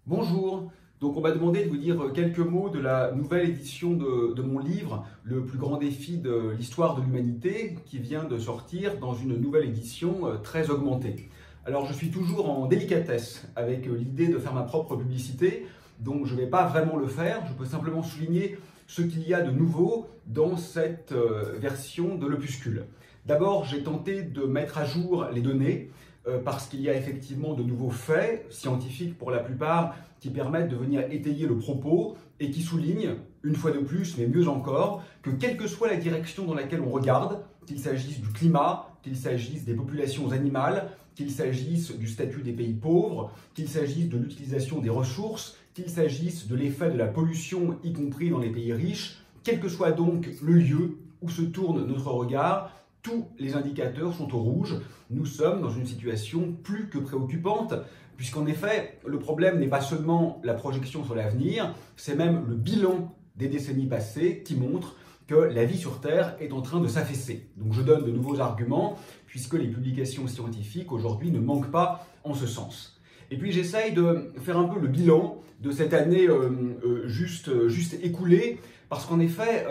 Bonjour, donc on m'a demandé de vous dire quelques mots de la nouvelle édition de mon livre, Le plus grand défi de l'histoire de l'humanité, qui vient de sortir dans une nouvelle édition très augmentée. Alors je suis toujours en délicatesse avec l'idée de faire ma propre publicité, donc je ne vais pas vraiment le faire, je peux simplement souligner ce qu'il y a de nouveau dans cette version de l'opuscule. D'abord, j'ai tenté de mettre à jour les données, parce qu'il y a effectivement de nouveaux faits scientifiques pour la plupart qui permettent de venir étayer le propos et qui soulignent, une fois de plus, mais mieux encore, que quelle que soit la direction dans laquelle on regarde, qu'il s'agisse du climat, qu'il s'agisse des populations animales, qu'il s'agisse du statut des pays pauvres, qu'il s'agisse de l'utilisation des ressources, qu'il s'agisse de l'effet de la pollution, y compris dans les pays riches, quel que soit donc le lieu où se tourne notre regard, tous les indicateurs sont au rouge. Nous sommes dans une situation plus que préoccupante, puisqu'en effet, le problème n'est pas seulement la projection sur l'avenir, c'est même le bilan des décennies passées qui montre que la vie sur Terre est en train de s'affaisser. Donc je donne de nouveaux arguments, puisque les publications scientifiques aujourd'hui ne manquent pas en ce sens. Et puis j'essaye de faire un peu le bilan de cette année juste écoulée, parce qu'en effet,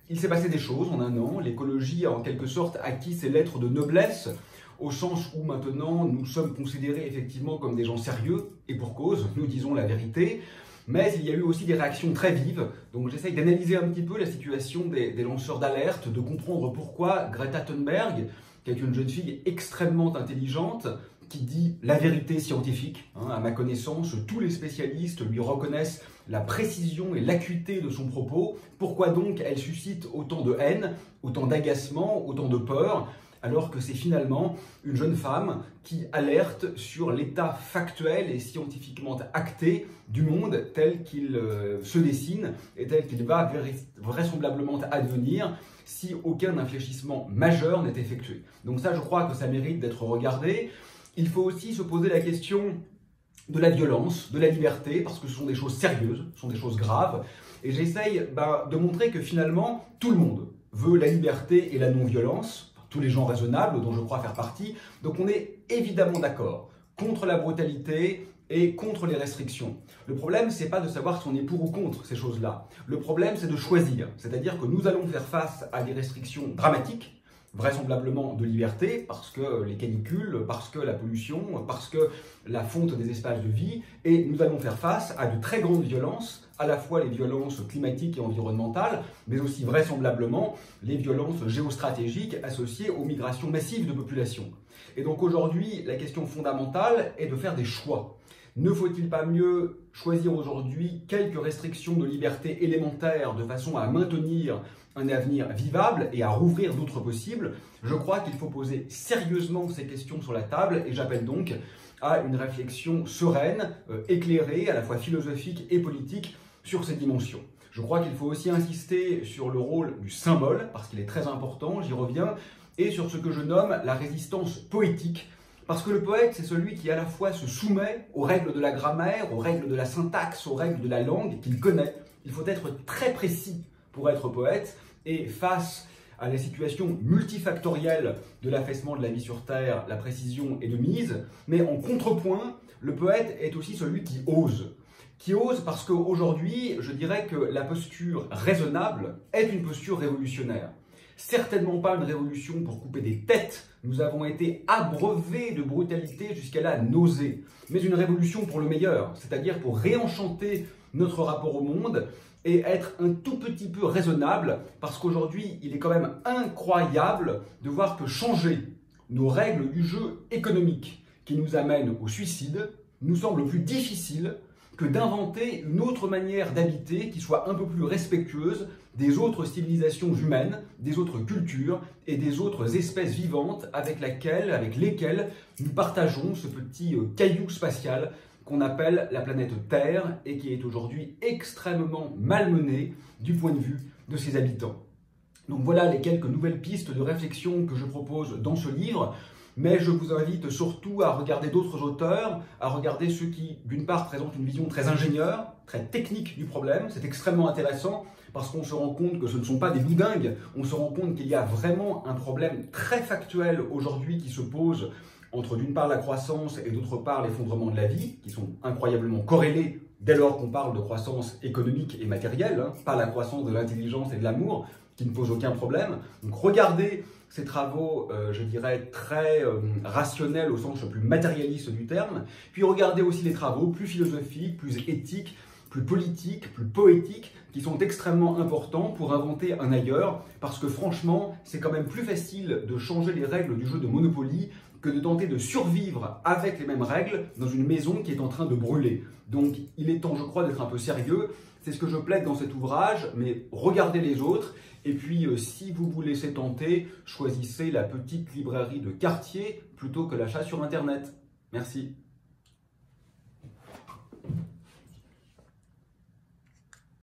il s'est passé des choses en un an. L'écologie a en quelque sorte acquis ses lettres de noblesse, au sens où maintenant nous sommes considérés effectivement comme des gens sérieux, et pour cause, nous disons la vérité. Mais il y a eu aussi des réactions très vives, donc j'essaye d'analyser un petit peu la situation des lanceurs d'alerte, de comprendre pourquoi Greta Thunberg, qui est une jeune fille extrêmement intelligente, qui dit la vérité scientifique. À ma connaissance, tous les spécialistes lui reconnaissent la précision et l'acuité de son propos. Pourquoi donc elle suscite autant de haine, autant d'agacement, autant de peur, alors que c'est finalement une jeune femme qui alerte sur l'état factuel et scientifiquement acté du monde tel qu'il se dessine et tel qu'il va vraisemblablement advenir si aucun infléchissement majeur n'est effectué. Donc ça, je crois que ça mérite d'être regardé. Il faut aussi se poser la question de la violence, de la liberté, parce que ce sont des choses sérieuses, ce sont des choses graves. Et j'essaye de montrer que finalement, tout le monde veut la liberté et la non-violence, tous les gens raisonnables dont je crois faire partie. Donc on est évidemment d'accord contre la brutalité et contre les restrictions. Le problème, c'est pas de savoir si on est pour ou contre ces choses-là. Le problème, c'est de choisir. C'est-à-dire que nous allons faire face à des restrictions dramatiques, vraisemblablement de liberté, parce que les canicules, parce que la pollution, parce que la fonte des espaces de vie, et nous allons faire face à de très grandes violences, à la fois les violences climatiques et environnementales, mais aussi vraisemblablement les violences géostratégiques associées aux migrations massives de population. Et donc aujourd'hui, la question fondamentale est de faire des choix. Ne faut-il pas mieux choisir aujourd'hui quelques restrictions de liberté élémentaires de façon à maintenir un avenir vivable et à rouvrir d'autres possibles? Je crois qu'il faut poser sérieusement ces questions sur la table et j'appelle donc à une réflexion sereine, éclairée, à la fois philosophique et politique sur ces dimensions. Je crois qu'il faut aussi insister sur le rôle du symbole, parce qu'il est très important, j'y reviens, et sur ce que je nomme la résistance poétique. Parce que le poète, c'est celui qui à la fois se soumet aux règles de la grammaire, aux règles de la syntaxe, aux règles de la langue qu'il connaît. Il faut être très précis pour être poète, et face à la situation multifactorielle de l'affaissement de la vie sur Terre, la précision est de mise. Mais en contrepoint, le poète est aussi celui qui ose. Qui ose parce qu'aujourd'hui, je dirais que la posture raisonnable est une posture révolutionnaire. Certainement pas une révolution pour couper des têtes, nous avons été abreuvés de brutalité jusqu'à la nausée, mais une révolution pour le meilleur, c'est-à-dire pour réenchanter notre rapport au monde et être un tout petit peu raisonnable, parce qu'aujourd'hui, il est quand même incroyable de voir que changer nos règles du jeu économique qui nous amènent au suicide nous semble plus difficile que d'inventer une autre manière d'habiter qui soit un peu plus respectueuse des autres civilisations humaines, des autres cultures et des autres espèces vivantes avec lesquelles nous partageons ce petit caillou spatial qu'on appelle la planète Terre et qui est aujourd'hui extrêmement malmenée du point de vue de ses habitants. Donc voilà les quelques nouvelles pistes de réflexion que je propose dans ce livre. Mais je vous invite surtout à regarder d'autres auteurs, à regarder ceux qui, d'une part, présentent une vision très ingénieure, très technique du problème. C'est extrêmement intéressant parce qu'on se rend compte que ce ne sont pas des boudingues. On se rend compte qu'il y a vraiment un problème très factuel aujourd'hui qui se pose entre d'une part la croissance et d'autre part l'effondrement de la vie, qui sont incroyablement corrélés dès lors qu'on parle de croissance économique et matérielle, hein, pas la croissance de l'intelligence et de l'amour, qui ne pose aucun problème. Donc regardez ces travaux, je dirais, très rationnels au sens le plus matérialiste du terme, puis regardez aussi les travaux plus philosophiques, plus éthiques, plus politiques, plus poétiques, qui sont extrêmement importants pour inventer un ailleurs, parce que franchement, c'est quand même plus facile de changer les règles du jeu de Monopoly que de tenter de survivre avec les mêmes règles dans une maison qui est en train de brûler. Donc il est temps, je crois, d'être un peu sérieux. C'est ce que je plaide dans cet ouvrage, mais regardez les autres. Et puis, si vous vous laissez tenter, choisissez la petite librairie de quartier plutôt que l'achat sur Internet. Merci.